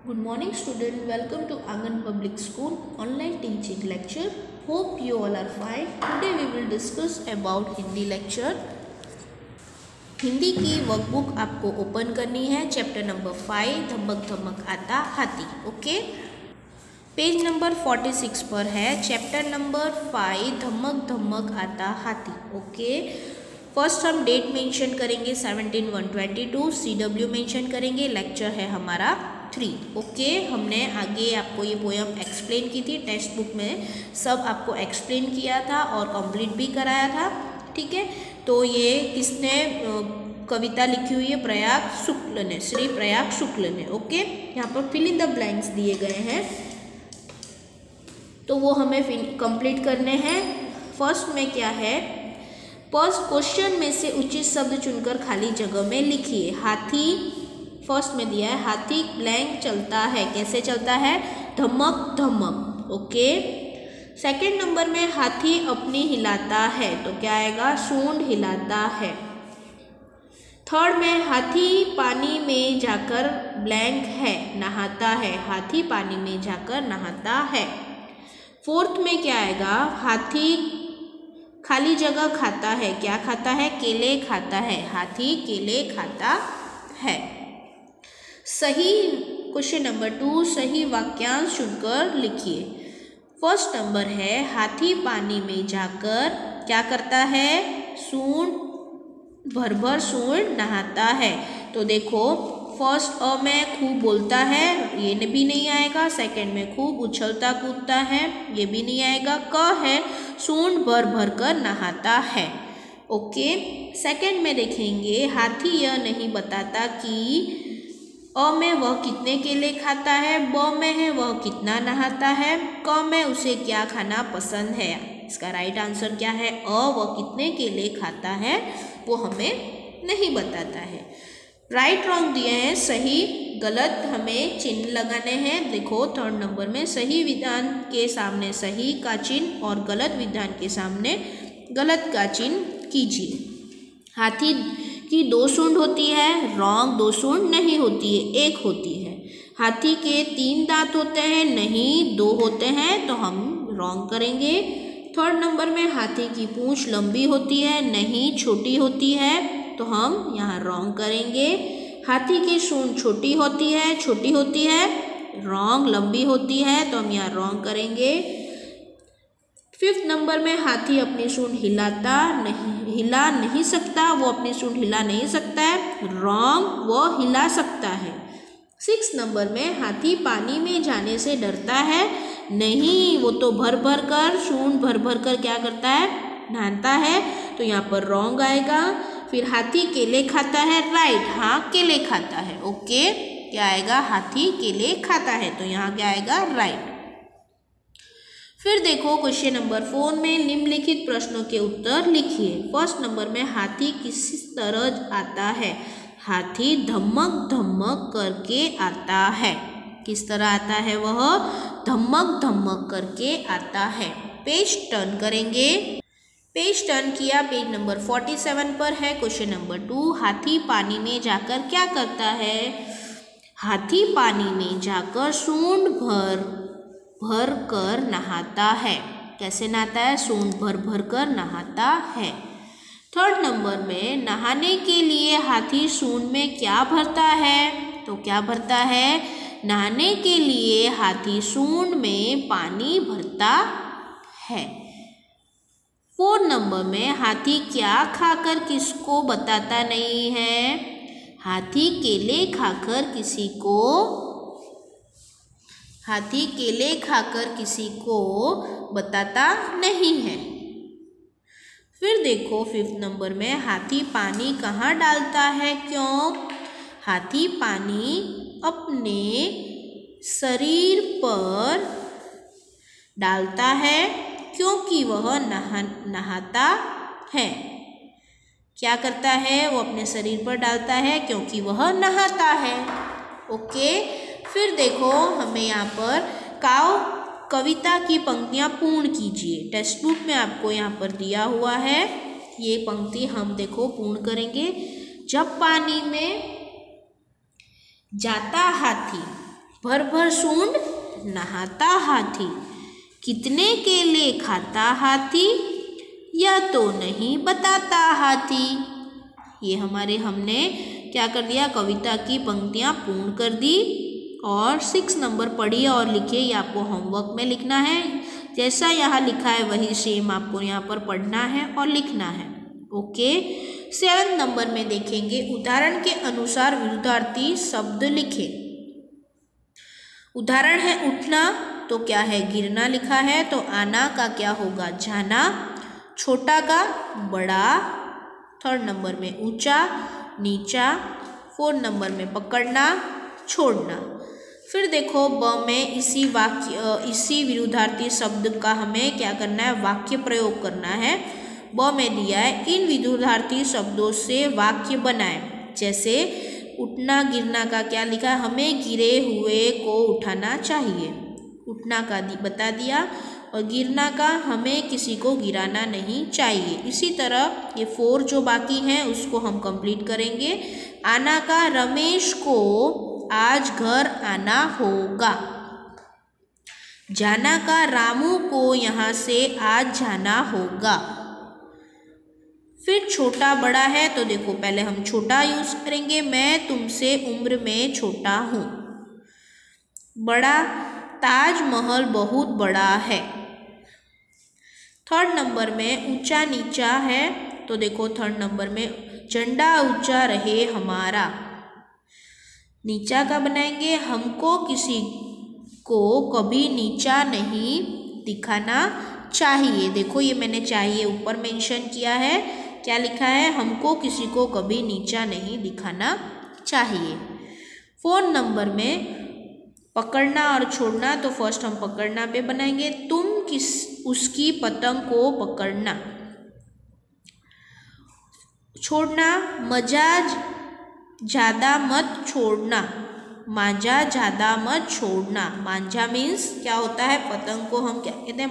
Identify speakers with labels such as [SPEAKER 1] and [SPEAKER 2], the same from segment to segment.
[SPEAKER 1] Good morning student, welcome to Angan Public School online teaching lecture. Hope you all are fine. Today we will discuss about Hindi lecture. Hindi की workbook आपको open करनी है. Chapter number 5 धमक धमक आता हाथी. Okay, page number 46 पर है. चैप्टर नंबर 5 धमक धमक आता हाथी. ओके, फर्स्ट हम डेट मेंशन करेंगे 17/1/22. CW मेंशन करेंगे. लेक्चर है हमारा 3. ओके, हमने आगे आपको ये पोयम एक्सप्लेन की थी. टेक्स्ट बुक में सब आपको एक्सप्लेन किया था और कंप्लीट भी कराया था. ठीक है, तो ये किसने कविता लिखी हुई है? प्रयाग शुक्ल ने, श्री प्रयाग शुक्ल ने. ओके, यहाँ पर फिल इन द ब्लैंक्स दिए गए हैं तो वो हमें कंप्लीट करने हैं. फर्स्ट में क्या है? फर्स्ट क्वेश्चन में से उचित शब्द चुनकर खाली जगह में लिखिए. हाथी फर्स्ट में दिया है, हाथी ब्लैंक चलता है. कैसे चलता है? धमक धमक. ओके, सेकंड नंबर में हाथी अपनी हिलाता है तो क्या आएगा? सूंड हिलाता है. थर्ड में हाथी पानी में जाकर ब्लैंक है नहाता है. हाथी पानी में जाकर नहाता है. फोर्थ में क्या आएगा? हाथी खाली जगह खाता है. क्या खाता है? केले खाता है. हाथी केले खाता है. सही क्वेश्चन नंबर 2, सही वाक्यांश चुनकर लिखिए. फर्स्ट नंबर है, हाथी पानी में जाकर क्या करता है? सूंड भर भर सूंड नहाता है. तो देखो, फर्स्ट अ में खूब बोलता है, ये भी नहीं आएगा. सेकंड में खूब उछलता कूदता है, ये भी नहीं आएगा. क है, सूंड भर भर कर नहाता है. ओके, सेकंड में देखेंगे, हाथी यह नहीं बताता कि अ में वह कितने केले खाता है, ब में है वह कितना नहाता है, क में उसे क्या खाना पसंद है. इसका राइट आंसर क्या है? अ वह कितने केले खाता है वो हमें नहीं बताता है. राइट रॉन्ग दिए हैं, सही गलत हमें चिन्ह लगाने हैं. देखो, थर्ड नंबर में सही विधान के सामने सही का चिन्ह और गलत विधान के सामने गलत का चिन्ह कीजिए. हाथी की 2 सूंड होती है. रॉन्ग, 2 सूंड नहीं होती है, 1 होती है. हाथी के 3 दांत होते हैं. नहीं, 2 होते हैं, तो हम रॉन्ग करेंगे. थर्ड नंबर में हाथी की पूंछ लंबी होती है. नहीं, छोटी होती है, तो हम यहाँ रॉन्ग करेंगे. हाथी की सूंड छोटी होती है. छोटी होती है, रॉन्ग. लंबी होती है, तो हम यहाँ रॉन्ग करेंगे. फिफ्थ नंबर में हाथी अपनी सूंड हिला नहीं सकता. वो अपनी सूंड हिला नहीं सकता है, रॉन्ग. वो हिला सकता है. 6 नंबर में हाथी पानी में जाने से डरता है. नहीं, वो तो भर भर कर सूंड भर भर कर क्या करता है? नहाता है, तो यहाँ पर रॉन्ग आएगा. फिर हाथी केले खाता है. राइट, हाँ केले खाता है. ओके, क्या आएगा? हाथी केले खाता है, तो यहाँ क्या आएगा? राइट. फिर देखो क्वेश्चन नंबर 4 में निम्नलिखित प्रश्नों के उत्तर लिखिए. फर्स्ट नंबर में हाथी किस तरह आता है? हाथी धमक धमक करके आता है. किस तरह आता है? वह धमक धमक करके आता है. पेज टर्न करेंगे. पेज टर्न किया. पेज नंबर 47 पर है. क्वेश्चन नंबर 2, हाथी पानी में जाकर क्या करता है? हाथी पानी में जाकर सूंड भर कर नहाता है. कैसे नहाता है? सूंड भर भर कर नहाता है. थर्ड नंबर में नहाने के लिए हाथी सूंड में क्या भरता है? तो क्या भरता है? नहाने के लिए हाथी सूंड में पानी भरता है. 4 नंबर में हाथी क्या खाकर किसको बताता नहीं है? हाथी केले खाकर किसी को बताता नहीं है. फिर देखो 5th नंबर में हाथी पानी कहाँ डालता है? क्यों? हाथी पानी अपने शरीर पर डालता है क्योंकि वह नहाता है. क्या करता है? वो अपने शरीर पर डालता है क्योंकि वह नहाता है. ओके, फिर देखो हमें यहाँ पर कविता की पंक्तियाँ पूर्ण कीजिए. टेक्स्ट बुक में आपको यहाँ पर दिया हुआ है. ये पंक्ति हम देखो पूर्ण करेंगे. जब पानी में जाता हाथी भर भर सूंड नहाता हाथी, कितने केले खाता हाथी, या तो नहीं बताता हाथी। ये हमने क्या कर दिया, कविता की पंक्तियाँ पूर्ण कर दी और 6 नंबर पढ़िए और लिखिए। ये आपको होमवर्क में लिखना है, जैसा यहाँ लिखा है वही सेम आपको यहाँ पर पढ़ना है और लिखना है। ओके। 7 नंबर में देखेंगे, उदाहरण के अनुसार विरुद्धार्थी शब्द लिखे। उदाहरण है उठना, तो क्या है, गिरना लिखा है, तो आना का क्या होगा, जाना। छोटा का बड़ा। 3rd नंबर में ऊंचा, नीचा। 4 नंबर में पकड़ना, छोड़ना। फिर देखो ब में इसी विरुद्धार्थी शब्द का हमें क्या करना है, वाक्य प्रयोग करना है। ब में दिया है, इन विरुद्धार्थी शब्दों से वाक्य बनाएं। जैसे उठना गिरना का क्या लिखा है, हमें गिरे हुए को उठाना चाहिए, उठना का बता दिया, और गिरना का हमें किसी को गिराना नहीं चाहिए। इसी तरह ये 4 जो बाकी हैं उसको हम कंप्लीट करेंगे। आना का रमेश को आज घर आना होगा। जाना का रामू को यहाँ से आज जाना होगा। फिर छोटा बड़ा है, तो देखो पहले हम छोटा यूज करेंगे, मैं तुमसे उम्र में छोटा हूँ। बड़ा, ताजमहल बहुत बड़ा है। 3rd नंबर में ऊंचा नीचा है, तो देखो 3rd नंबर में झंडा ऊंचा रहे हमारा। नीचा का बनाएंगे, हमको किसी को कभी नीचा नहीं दिखाना चाहिए। देखो ये मैंने चाहिए ऊपर मेंशन किया है, क्या लिखा है, हमको किसी को कभी नीचा नहीं दिखाना चाहिए। 4 नंबर में पकड़ना और छोड़ना, तो फर्स्ट हम पकड़ना पे बनाएंगे, तुम उसकी पतंग को पकड़ना। छोड़ना, मजाज ज़्यादा मत छोड़ना, मांझा ज़्यादा मत छोड़ना। मांझा मीन्स क्या होता है, पतंग को हम क्या कहते हैं,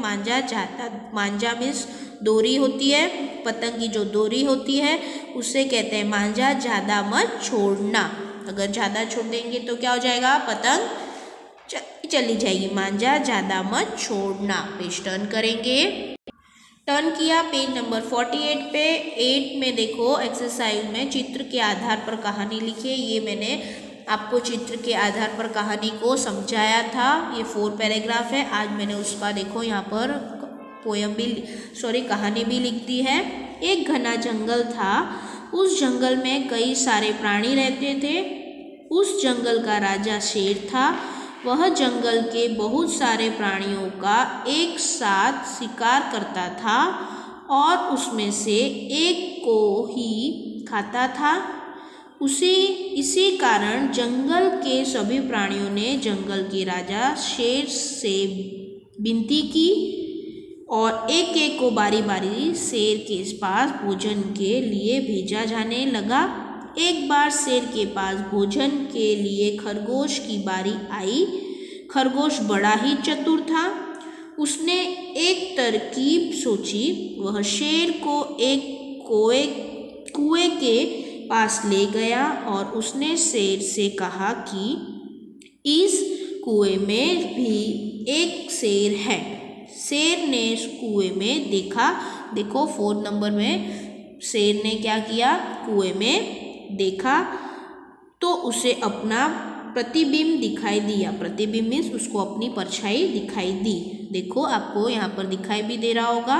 [SPEAKER 1] मांझा मीन्स डोरी होती है, पतंग की जो डोरी होती है उसे कहते हैं मांझा ज़्यादा मत छोड़ना। अगर ज़्यादा छोड़ देंगे तो क्या हो जाएगा, पतंग चली जाएगी। मांझा ज़्यादा मत छोड़ना। पेज टर्न करेंगे। टर्न किया पेज नंबर 48 पे। 8 में देखो एक्सरसाइज में चित्र के आधार पर कहानी लिखिए। ये मैंने आपको चित्र के आधार पर कहानी को समझाया था। ये 4 पैराग्राफ है। आज मैंने उसका देखो यहाँ पर कहानी भी लिख दी है। एक घना जंगल था। उस जंगल में कई सारे प्राणी रहते थे। उस जंगल का राजा शेर था। वह जंगल के बहुत सारे प्राणियों का एक साथ शिकार करता था और उसमें से एक को ही खाता था। इसी कारण जंगल के सभी प्राणियों ने जंगल के राजा शेर से विनती की और एक एक को बारी बारी शेर के पास भोजन के लिए भेजा जाने लगा। एक बार शेर के पास भोजन के लिए खरगोश की बारी आई। खरगोश बड़ा ही चतुर था। उसने एक तरकीब सोची। वह शेर को एक कुएं के पास ले गया और उसने शेर से कहा कि इस कुएं में भी एक शेर है। शेर ने इस कुएं में देखा। देखो 4 नंबर में शेर ने क्या किया, कुएं में देखा तो उसे अपना प्रतिबिंब दिखाई दिया। प्रतिबिंब मीन्स उसको अपनी परछाई दिखाई दी। देखो आपको यहाँ पर दिखाई भी दे रहा होगा,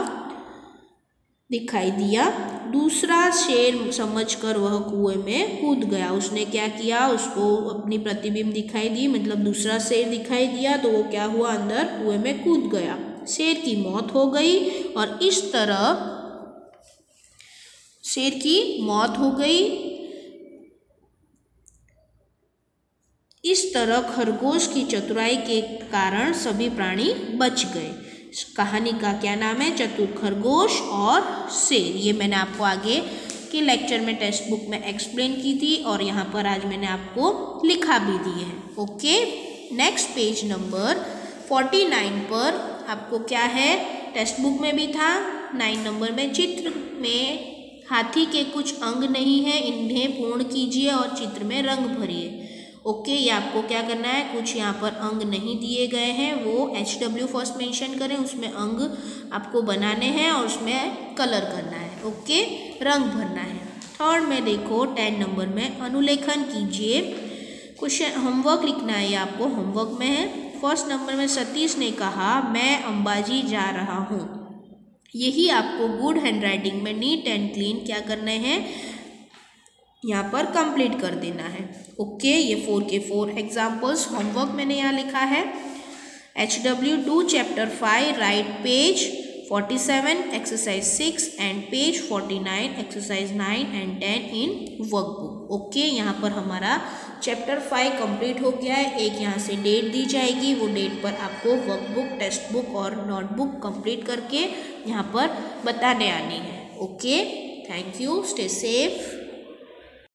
[SPEAKER 1] दिखाई दिया। दूसरा शेर समझकर वह कुएं में कूद गया। उसने क्या किया, उसको अपनी प्रतिबिंब दिखाई दी, मतलब दूसरा शेर दिखाई दिया तो वो क्या हुआ, अंदर कुएं में कूद गया। शेर की मौत हो गई और इस तरह शेर की मौत हो गई। इस तरह खरगोश की चतुराई के कारण सभी प्राणी बच गए। कहानी का क्या नाम है, चतुर खरगोश और शेर। ये मैंने आपको आगे के लेक्चर में टेक्स्ट बुक में एक्सप्लेन की थी और यहाँ पर आज मैंने आपको लिखा भी दी है। ओके, नेक्स्ट पेज नंबर 49 पर आपको क्या है, टेक्स्ट बुक में भी था 9 नंबर में, चित्र में हाथी के कुछ अंग नहीं है, इन्हें पूर्ण कीजिए और चित्र में रंग भरिए। ओके, ये आपको क्या करना है, कुछ यहाँ पर अंग नहीं दिए गए हैं, वो HW फर्स्ट मेंशन करें, उसमें अंग आपको बनाने हैं और उसमें कलर करना है। ओके, रंग भरना है। थर्ड में देखो 10 नंबर में अनुलेखन कीजिए। क्वेश्चन होमवर्क लिखना है, ये आपको होमवर्क में है। फर्स्ट नंबर में सतीश ने कहा मैं अंबाजी जा रहा हूँ। यही आपको गुड हैंडराइटिंग में नीट एंड क्लीन क्या करने हैं, यहाँ पर कंप्लीट कर देना है। ओके, ये 4 के 4 एग्जाम्पल्स होमवर्क मैंने यहाँ लिखा है। HW2 chapter 5 right page 47 exercise 6 and page 49 exercise 9 and 10 in workbook. Okay, यहाँ पर हमारा चैप्टर 5 कंप्लीट हो गया है। एक यहाँ से डेट दी जाएगी, वो डेट पर आपको वर्कबुक, टेक्स्ट बुक और नोटबुक कंप्लीट करके यहाँ पर बताने आनी है। Okay, thank you, stay safe.